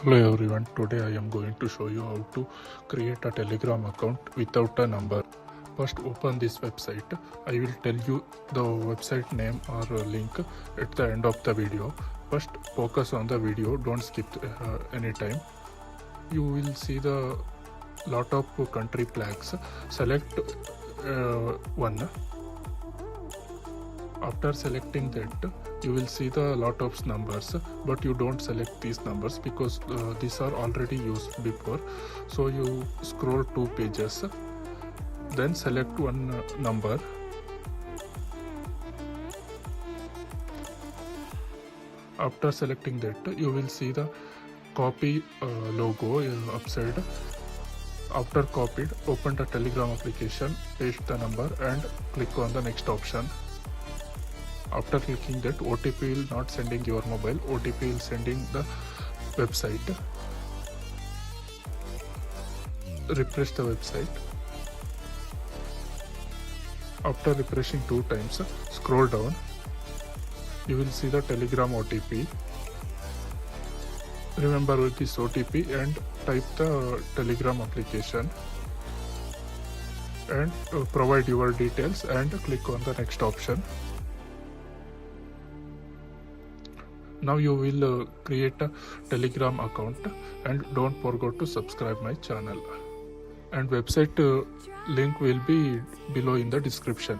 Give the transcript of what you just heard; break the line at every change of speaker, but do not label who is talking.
Hello everyone, today I am going to show you how to create a Telegram account without a number. First open this website. I will tell you the website name or link at the end of the video. First focus on the video, don't skip any time. You will see the lot of country flags. Select one. After selecting that, you will see the lot of numbers, but you don't select these numbers because these are already used before. So you scroll 2 pages, then select one number. After selecting that, you will see the copy logo upside. After copied, open the Telegram application, paste the number and click on the next option. After clicking that, OTP will not sending your mobile, OTP will sending the website. Refresh the website. After refreshing 2 times, scroll down. You will see the Telegram OTP. Remember with this OTP and type the Telegram application and provide your details and click on the next option. Now you will create a Telegram account and don't forget to subscribe my channel. And website link will be below in the description.